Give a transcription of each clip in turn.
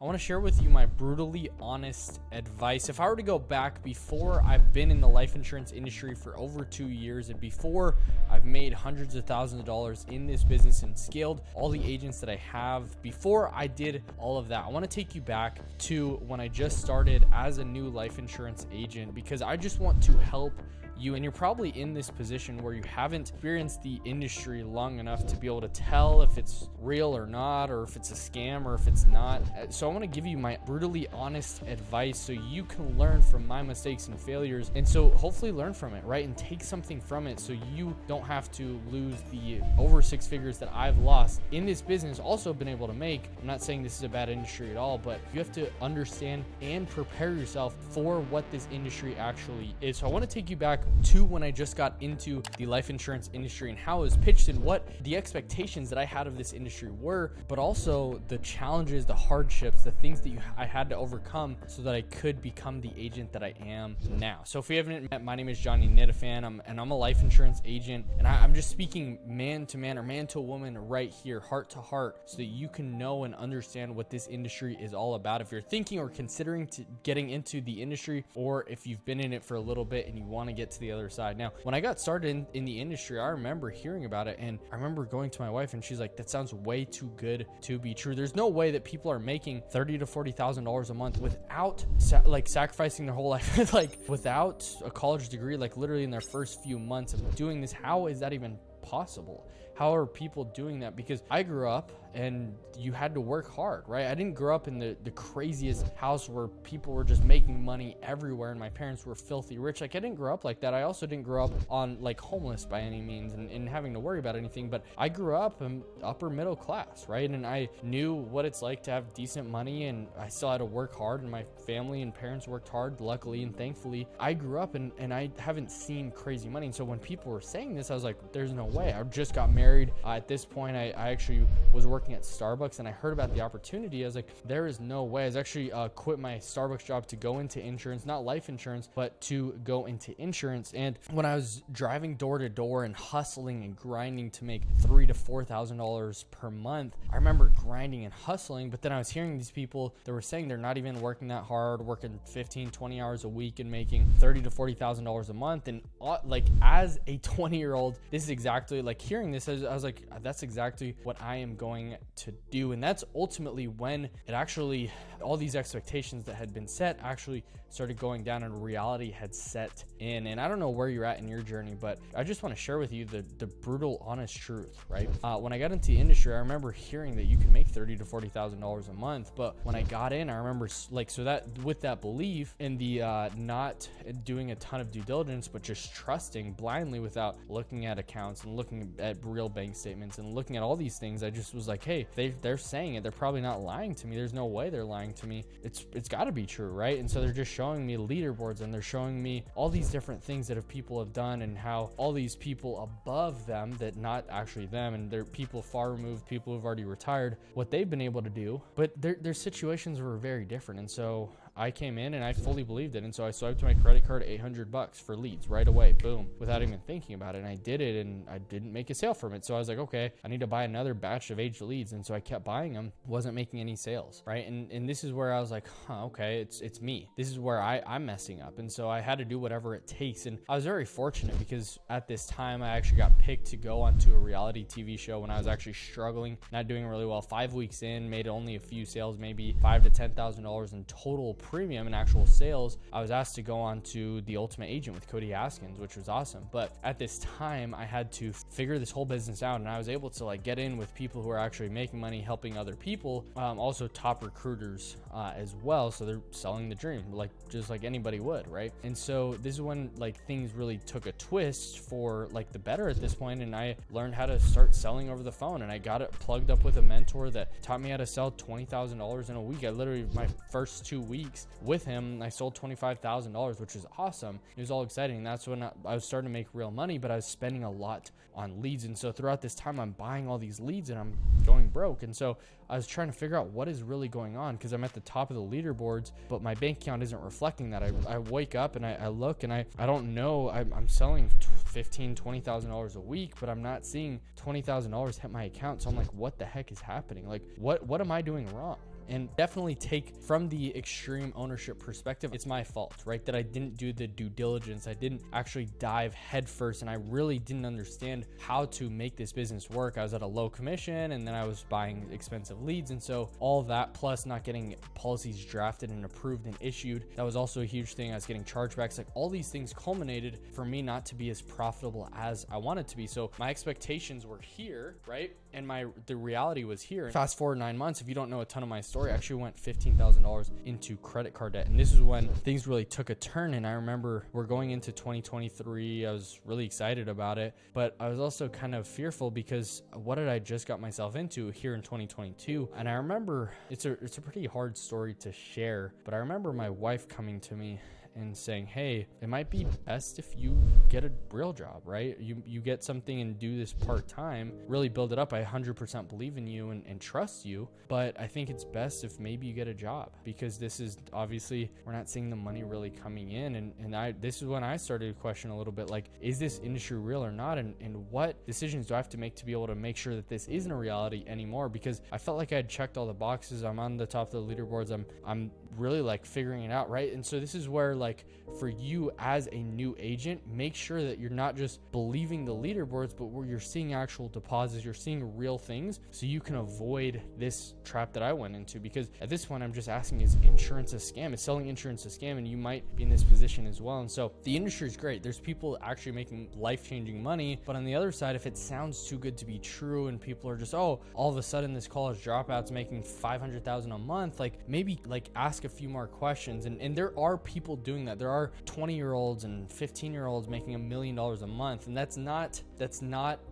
I want to share with you my brutally honest advice. If I were to go back before I've been in the life insurance industry for over 2 years, and before I've made hundreds of thousands of dollars in this business and scaled all the agents that I have, before I did all of that, I want to take you back to when I just started as a new life insurance agent, because I just want to help you. And you're probably in this position where you haven't experienced the industry long enough to be able to tell if it's real or not, or if it's a scam or if it's not. So I want to give you my brutally honest advice so you can learn from my mistakes and failures, and so hopefully learn from it, right? And take something from it so you don't have to lose the over 6 figures that I've lost in this business, also been able to make. I'm not saying this is a bad industry at all, but you have to understand and prepare yourself for what this industry actually is. So I want to take you back to when I just got into the life insurance industry and how it was pitched and what the expectations that I had of this industry were, but also the challenges, the hardships, the things that I had to overcome so that I could become the agent that I am now. So if we haven't met, my name is Johnny Nitafan, and I'm a life insurance agent, and I'm just speaking man to man or man to woman right here, heart to heart, so that you can know and understand what this industry is all about. If you're thinking or considering getting into the industry, or if you've been in it for a little bit and you want to get to the other side. Now, when I got started in the industry, I remember hearing about it, and I remember going to my wife and she's like, that sounds way too good to be true. There's no way that people are making $30,000 to $40,000 a month without sacrificing their whole life, like without a college degree, like literally in their first few months of doing this. How is that even possible? How are people doing that? Because I grew up and you had to work hard, right? I didn't grow up in the craziest house where people were just making money everywhere and my parents were filthy rich. Like, I didn't grow up like that. I also didn't grow up on like homeless by any means and having to worry about anything, but I grew up in upper middle class, right? And I knew what it's like to have decent money, and I still had to work hard, and my family and parents worked hard, luckily and thankfully. I grew up and I haven't seen crazy money. And so when people were saying this, I was like, there's no way. I just got married. At this point, I actually was working at Starbucks, and I heard about the opportunity. I was like, there is no way. I was actually quit my Starbucks job to go into insurance, not life insurance, but to go into insurance. And when I was driving door to door and hustling and grinding to make $3,000 to $4,000 per month, I remember grinding and hustling, but then I was hearing these people that were saying they're not even working that hard, working 15, 20 hours a week and making $30,000 to $40,000 a month. And like, as a 20-year-old, this is exactly like hearing this, I was like, that's exactly what I am going to do. And that's ultimately when it actually, all these expectations that had been set actually started going down and reality had set in. And I don't know where you're at in your journey, but I just want to share with you the brutal, honest truth, right? When I got into the industry, I remember hearing that you can make $30,000 to $40,000 a month. But when I got in, I remember like, so that with that belief in the not doing a ton of due diligence, but just trusting blindly without looking at accounts and looking at real bank statements and looking at all these things, I just was like, hey, they're saying it, they're probably not lying to me. There's no way they're lying to me. It's got to be true, right? And so they're just showing me leaderboards, and they're showing me all these different things that people have done, and how all these people above them, that not actually them, and they're people far removed, people who've already retired, what they've been able to do, but their situations were very different. And so I came in and I fully believed it. And so I swiped my credit card $800 for leads right away, boom, without even thinking about it. And I did it, and I didn't make a sale from it. So I was like, okay, I need to buy another batch of aged leads. And so I kept buying them, wasn't making any sales, right? And this is where I was like, okay, it's me. This is where I'm messing up. And so I had to do whatever it takes. And I was very fortunate because at this time I actually got picked to go onto a reality TV show when I was actually struggling, not doing really well. 5 weeks in, made only a few sales, maybe $5,000 to $10,000 in total premium and actual sales. I was asked to go on to The Ultimate Agent with Cody Haskins, which was awesome. But at this time, I had to figure this whole business out, and I was able to like get in with people who are actually making money, helping other people, also top recruiters as well. So they're selling the dream, like just like anybody would, right? And so this is when like things really took a twist for like the better at this point, and I learned how to start selling over the phone, and I got it plugged up with a mentor that taught me how to sell $20,000 in a week. I literally, my first 2 weeks with him, I sold $25,000, which was awesome. It was all exciting. And that's when I was starting to make real money, but I was spending a lot on leads. And so throughout this time, I'm buying all these leads and I'm going broke. And so I was trying to figure out what is really going on, because I'm at the top of the leaderboards, but my bank account isn't reflecting that. I wake up and I look and I don't know. I'm selling $15,000, $20,000 a week, but I'm not seeing $20,000 hit my account. So I'm like, what the heck is happening? Like, what am I doing wrong? And definitely take from the extreme ownership perspective, it's my fault, right? That I didn't do the due diligence. I didn't actually dive headfirst, and I really didn't understand how to make this business work. I was at a low commission, and then I was buying expensive leads. And so all that plus not getting policies drafted and approved and issued, that was also a huge thing. I was getting chargebacks. Like all these things culminated for me not to be as profitable as I wanted to be. So my expectations were here, right? And the reality was here. Fast forward 9 months, if you don't know a ton of my story, I actually went $15,000 into credit card debt. And this is when things really took a turn. And I remember we're going into 2023. I was really excited about it, but I was also kind of fearful because what did I just got myself into here in 2022? And I remember it's a pretty hard story to share, but I remember my wife coming to me and saying, hey, it might be best if you get a real job, right? You get something and do this part-time, really build it up. I 100% believe in you and trust you, but I think it's best if maybe you get a job, because this is obviously, we're not seeing the money really coming in. And this is when I started to question a little bit, like, is this industry real or not? And what decisions do I have to make to be able to make sure that this isn't a reality anymore? Because I felt like I had checked all the boxes. I'm on the top of the leaderboards. I'm really like figuring it out, right? And so this is where, like, for you as a new agent, make sure that you're not just believing the leaderboards, but where you're seeing actual deposits, you're seeing real things, so you can avoid this trap that I went into. Because at this point, I'm just asking, is insurance a scam? Is selling insurance a scam? And you might be in this position as well. And so the industry is great. There's people actually making life-changing money, but on the other side, if it sounds too good to be true and people are just, oh, all of a sudden this college dropout's making $500,000 a month, like maybe like ask a few more questions. And there are people doing that. There are 20-year-olds and 15-year-olds making $1 million a month, and that's not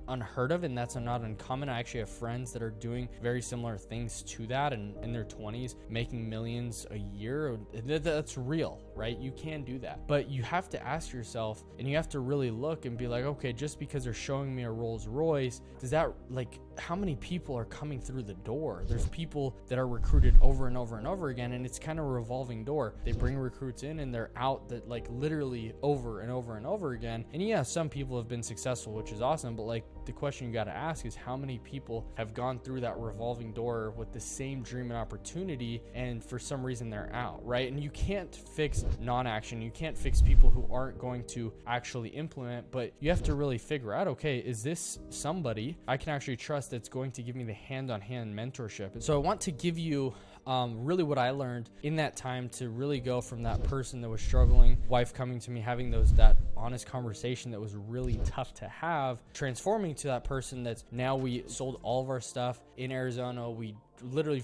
unheard of, and that's not uncommon. I actually have friends that are doing very similar things to that, and in their 20s making millions a year. That's real, right? You can do that, but you have to ask yourself, and you have to really look and be like, okay, just because they're showing me a Rolls Royce, does that, like, how many people are coming through the door? There's people that are recruited over and over and over again, and it's kind of a revolving door. They bring recruits in and they're out, that like literally over and over and over again. And yeah, some people have been successful, which is awesome, but like the question you got to ask is, how many people have gone through that revolving door with the same dream and opportunity, and for some reason they're out, right? And you can't fix non-action. You can't fix people who aren't going to actually implement, but you have to really figure out, okay, is this somebody I can actually trust that's going to give me the hand-on-hand mentorship? And so I want to give you really what I learned in that time to really go from that person that was struggling, wife coming to me, having that honest conversation that was really tough to have, transforming to that person that's now, we sold all of our stuff in Arizona. We literally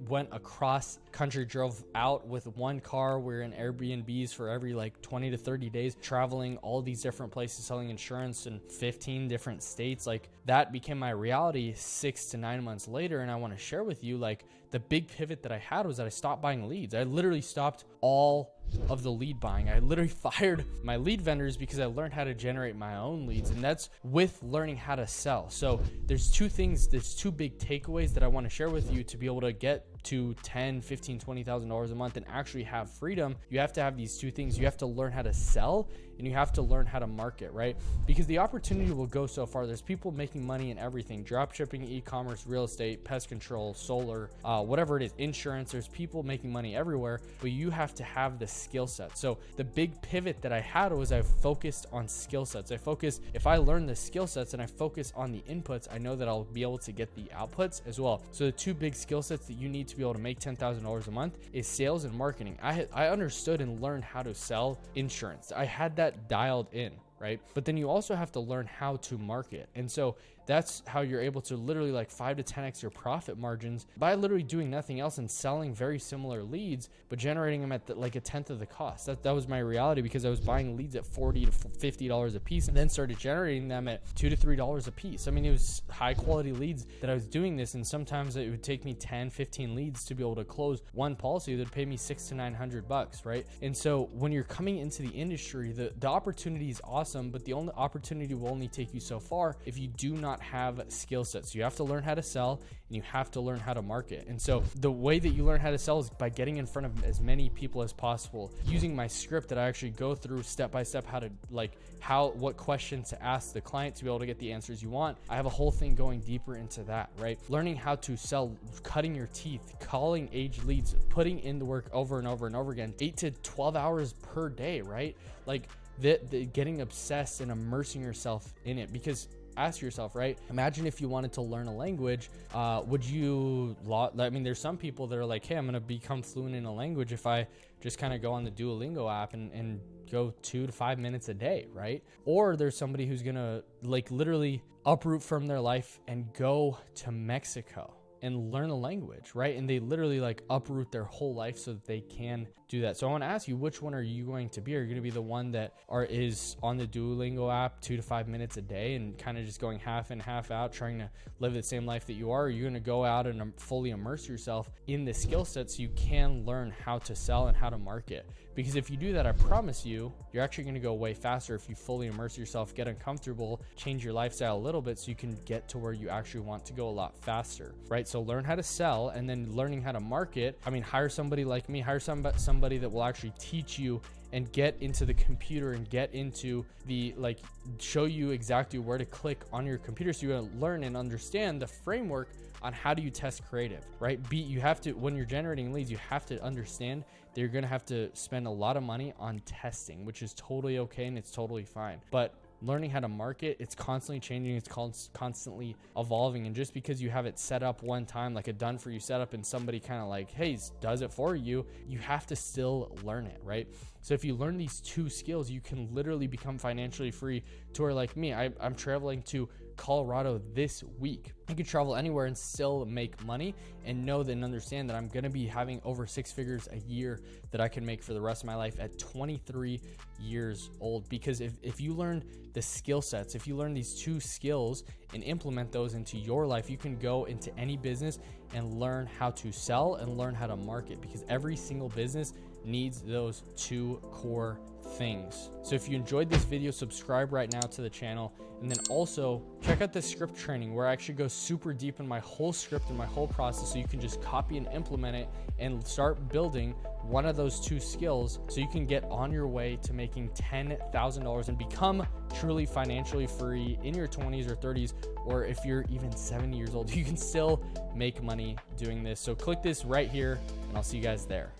went across country, drove out with one car. We're in Airbnbs for every like 20 to 30 days, traveling all these different places, selling insurance in 15 different states. Like, that became my reality 6 to 9 months later. And I want to share with you, like, the big pivot that I had was that I stopped buying leads. I literally stopped all of the lead buying. I literally fired my lead vendors because I learned how to generate my own leads, and that's with learning how to sell. So there's two big takeaways that I want to share with you to be able to get to $10,000, $15,000, $20,000 a month and actually have freedom. You have to have these two things. You have to learn how to sell, and you have to learn how to market, right? Because the opportunity will go so far. There's people making money in everything: drop shipping, e-commerce, real estate, pest control, solar, whatever it is, insurance. There's people making money everywhere, but you have to have the skill set. So the big pivot that I had was I focused on skill sets. If I learn the skill sets and I focus on the inputs, I know that I'll be able to get the outputs as well. So the two big skill sets that you need to be able to make $10,000 a month is sales and marketing. I understood and learned how to sell insurance. I had that dialed in, right? But then you also have to learn how to market. And so that's how you're able to literally like 5 to 10x your profit margins by literally doing nothing else and selling very similar leads, but generating them at like a tenth of the cost. That was my reality, because I was buying leads at $40 to $50 a piece and then started generating them at $2 to $3 a piece. I mean, it was high quality leads that I was doing this, and sometimes it would take me 10, 15 leads to be able to close one policy that would pay me $600 to $900, right? And so when you're coming into the industry, the opportunity is awesome, but the only opportunity will only take you so far if you do not not have skill sets. You have to learn how to sell, and you have to learn how to market. And so the way that you learn how to sell is by getting in front of as many people as possible, using my script that I actually go through step by step, what questions to ask the client to be able to get the answers you want. I have a whole thing going deeper into that, right? Learning how to sell, cutting your teeth, calling aged leads, putting in the work over and over and over again, 8 to 12 hours per day, right? Like getting obsessed and immersing yourself in it. Because ask yourself, right? Imagine if you wanted to learn a language, there's some people that are like, hey, I'm going to become fluent in a language if I just kind of go on the Duolingo app and go 2 to 5 minutes a day, right? Or there's somebody who's going to like literally uproot from their life and go to Mexico and learn a language, right? And they literally like uproot their whole life so that they can do that. So I want to ask you, which one are you going to be? Are you going to be the one that is on the Duolingo app 2 to 5 minutes a day and kind of just going half in, half out, trying to live the same life that you are? Or are you going to go out and fully immerse yourself in the skill sets so you can learn how to sell and how to market? Because if you do that, I promise you, you're actually going to go way faster if you fully immerse yourself, get uncomfortable, change your lifestyle a little bit so you can get to where you actually want to go a lot faster, right? So learn how to sell, and then learning how to market. I mean, hire somebody like me, hire somebody that will actually teach you and get into the computer and get into the, show you exactly where to click on your computer. So you're going to learn and understand the framework on how do you test creative, right? You have to, when you're generating leads, you have to understand that you're going to have to spend a lot of money on testing, which is totally okay and it's totally fine. But learning how to market, it's constantly changing, it's constantly evolving. And just because you have it set up one time, like a done for you setup, and somebody kind of like, hey, does it for you, you have to still learn it, right? So if you learn these 2 skills, you can literally become financially free to where, like me, I'm traveling to Colorado this week. I could travel anywhere and still make money and know and understand that I'm going to be having over 6 figures a year that I can make for the rest of my life at 23 years old. Because if you learn the skill sets, if you learn these 2 skills and implement those into your life, you can go into any business and learn how to sell and learn how to market, because every single business needs those 2 core things. So if you enjoyed this video, subscribe right now to the channel, and then also check out the script training where I actually go super deep in my whole script and my whole process, so you can just copy and implement it and start building one of those 2 skills so you can get on your way to making $10,000 and become truly financially free in your 20s or 30s, or if you're even 70 years old, you can still make money doing this. So click this right here and I'll see you guys there.